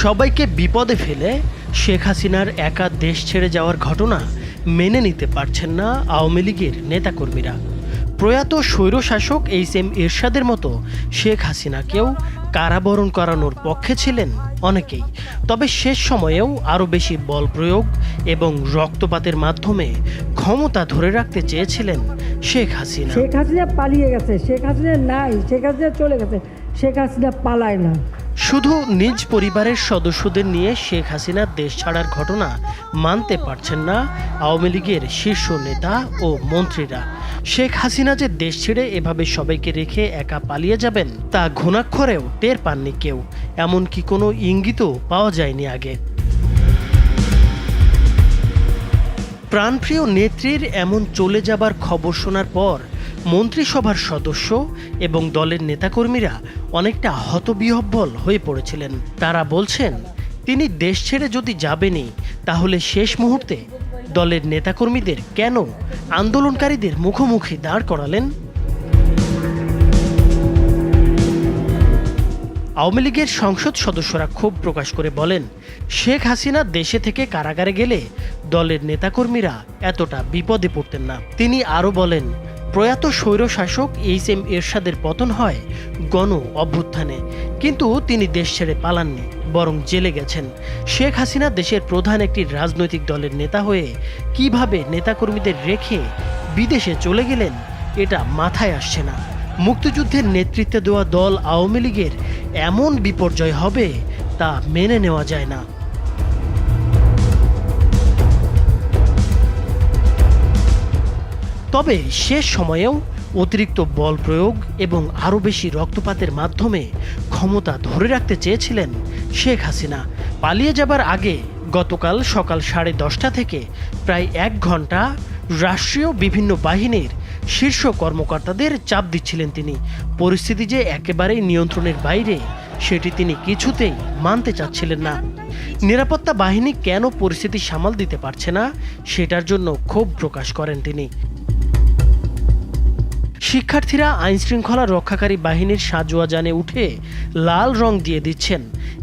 সবাইকে বিপদে ফেলে শেখ হাসিনার একা দেশ ছেড়ে যাওয়ার ঘটনা মেনে নিতে পারছেন না আওয়ামী লীগের নেতাকর্মীরা। প্রয়াত স্বৈরশাসক এইচ.এম. এরশাদের মতো শেখ হাসিনাকেও কারাবরণ করানোর পক্ষে ছিলেন অনেকেই। তবে শেষ সময়েও আরও বেশি বল প্রয়োগ এবং রক্তপাতের মাধ্যমে ক্ষমতা ধরে রাখতে চেয়েছিলেন শেখ হাসিনা। শেখ হাসিনা পালিয়ে গেছে, শেখ হাসিনা নাই, শেখ হাসিনা চলে গেছে, শেখ হাসিনা পালায় না। শুধু নিজ পরিবারের সদস্যদের নিয়ে শেখ হাসিনা দেশ ছাড়ার ঘটনা মানতে পারছেন না আওয়ামী লীগের শীর্ষ নেতা ও মন্ত্রীরা। শেখ হাসিনা যে দেশ ছেড়ে এভাবে সবাইকে রেখে একা পালিয়ে যাবেন তা ঘুণাক্ষরেও টের পাননি কেউ, এমনকি কোনো ইঙ্গিতও পাওয়া যায়নি আগে। প্রাণপ্রিয় নেত্রীর এমন চলে যাবার খবর শোনার পর মন্ত্রিসভার সদস্য এবং দলের নেতাকর্মীরা অনেকটা হতবিহ্বল হয়ে পড়েছিলেন। তারা বলছেন, তিনি দেশ ছেড়ে যদি যাবেনই তাহলে শেষ মুহূর্তে দলের নেতাকর্মীদের কেন আন্দোলনকারীদের মুখোমুখি দাঁড় করালেন? আওয়ামী লীগের সংসদ সদস্যরা ক্ষোভ প্রকাশ করে বলেন, শেখ হাসিনা দেশে থেকে কারাগারে গেলে দলের নেতাকর্মীরা এতটা বিপদে পড়তেন না। তিনি আরও বলেন, প্রয়াত স্বৈরশাসক এইচ.এম. এরশাদের পতন হয় গণ অভ্যুত্থানে, কিন্তু তিনি দেশ ছেড়ে পালাননি, বরং জেলে গেছেন। শেখ হাসিনা দেশের প্রধান একটি রাজনৈতিক দলের নেতা হয়ে কিভাবে নেতাকর্মীদের রেখে বিদেশে চলে গেলেন এটা মাথায় আসছে না। মুক্তিযুদ্ধের নেতৃত্বে দেওয়া দল আওয়ামী লীগের এমন বিপর্যয় হবে তা মেনে নেওয়া যায় না। তবে শেষ সময়েও অতিরিক্ত বল প্রয়োগ এবং আরও বেশি রক্তপাতের মাধ্যমে ক্ষমতা ধরে রাখতে চেয়েছিলেন শেখ হাসিনা। পালিয়ে যাবার আগে গতকাল সকাল 10:30 থেকে প্রায় 1 ঘন্টা রাষ্ট্রীয় বিভিন্ন বাহিনীর শীর্ষ কর্মকর্তাদের চাপ দিচ্ছিলেন তিনি। পরিস্থিতি যে একেবারেই নিয়ন্ত্রণের বাইরে সেটি তিনি কিছুতেই মানতে চাচ্ছিলেন না। নিরাপত্তা বাহিনী কেন পরিস্থিতি সামাল দিতে পারছে না সেটার জন্য ক্ষোভ প্রকাশ করেন তিনি। শিক্ষার্থীরা আইনশৃঙ্খলা রক্ষাকারী বাহিনীর সাজোয়া যানে উঠে লাল রং দিয়ে দিচ্ছেন,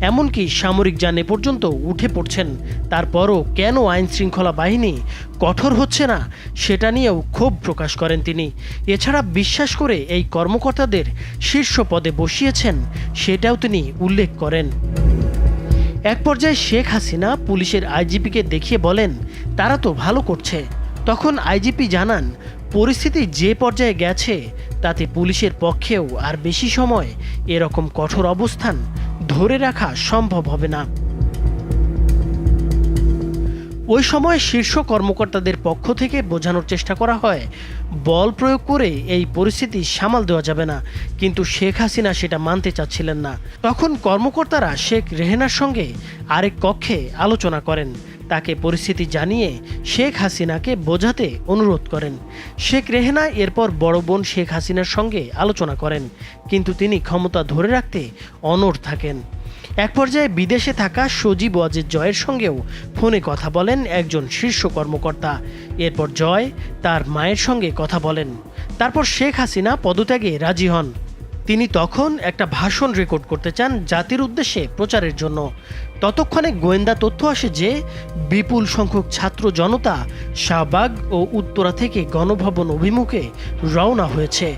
এমনকি সামরিক যানে পর্যন্ত উঠে পড়ছেন। তারপরও কেন আইনশৃঙ্খলা বাহিনী কঠোর হচ্ছে না সেটা নিয়েও ক্ষোভ প্রকাশ করেন তিনি। এছাড়া বিশ্বাস করে এই কর্মকর্তাদের শীর্ষ পদে বসিয়েছেন সেটাও তিনি উল্লেখ করেন। এক পর্যায়ে শেখ হাসিনা পুলিশের আইজিপিকে দেখিয়ে বলেন, তারা তো ভালো করছে। তখন আইজিপি জানান, পরিস্থিতি যে পর্যায়ে গেছে তাতে পুলিশের পক্ষেও আর বেশি সময় এরকম কঠোর অবস্থান ধরে রাখা সম্ভব হবে না। ওই সময় শীর্ষ কর্মকর্তাদের পক্ষ থেকে বোঝানোর চেষ্টা করা হয়, বল প্রয়োগ করে এই পরিস্থিতি সামাল দেওয়া যাবে না, কিন্তু শেখ হাসিনা সেটা মানতে চাচ্ছিলেন না। তখন কর্মকর্তারা শেখ রেহেনার সঙ্গে আরেক কক্ষে আলোচনা করেন। তাকে পরিস্থিতি জানিয়ে শেখ হাসিনাকে বোঝাতে অনুরোধ করেন। শেখ রেহেনা এরপর বড় বোন শেখ হাসিনার সঙ্গে আলোচনা করেন, কিন্তু তিনি ক্ষমতা ধরে রাখতে অনড় থাকেন। এক পর্যায়ে বিদেশে থাকা সজীব ওয়াজেদ জয়ের সঙ্গেও ফোনে কথা বলেন একজন শীর্ষ কর্মকর্তা। এরপর জয় তার মায়ের সঙ্গে কথা বলেন। তারপর শেখ হাসিনা পদত্যাগে রাজি হন। তিনি তখন একটা ভাষণ রেকর্ড করতে চান জাতির উদ্দেশ্যে প্রচারের জন্য। ততক্ষণে গোয়েন্দা তথ্য আসে যে বিপুল সংখ্যক ছাত্র জনতা শাহবাগ ও উত্তরা থেকে গণভবন অভিমুখে রওনা হয়েছে।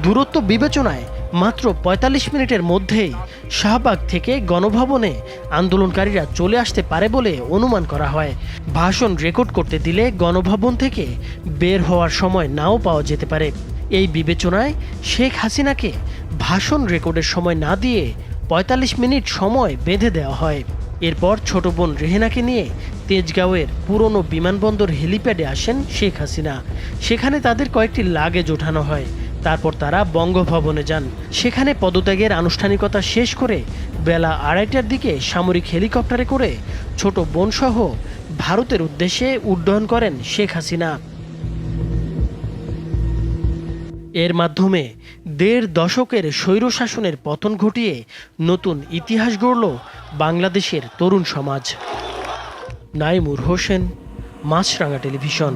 দূরত্ব বিবেচনায় মাত্র 45 মিনিটের মধ্যেই শাহবাগ থেকে গণভবনে আন্দোলনকারীরা চলে আসতে পারে বলে অনুমান করা হয়। ভাষণ রেকর্ড করতে দিলে গণভবন থেকে বের হওয়ার সময় নাও পাওয়া যেতে পারে। এই বিবেচনায় শেখ হাসিনাকে ভাষণ রেকর্ডের সময় না দিয়ে 45 মিনিট সময় বেঁধে দেওয়া হয়। এরপর ছোট বোন রেহেনাকে নিয়ে তেজগাঁওয়ের পুরনো বিমানবন্দর হেলিপ্যাডে আসেন শেখ হাসিনা। সেখানে তাদের কয়েকটি লাগেজ ওঠানো হয়। তারপর তারা বঙ্গভবনে যান। সেখানে পদত্যাগের আনুষ্ঠানিকতা শেষ করে বেলা 2:30টার দিকে সামরিক হেলিকপ্টারে করে ছোট বোনসহ ভারতের উদ্দেশ্যে উড্ডয়ন করেন শেখ হাসিনা। এর মাধ্যমে 1.5 দশকের স্বৈরশাসনের পতন ঘটিয়ে নতুন ইতিহাস গড়ল বাংলাদেশের তরুণ সমাজ। নাইমুর হোসেন, মাছরাঙা টেলিভিশন।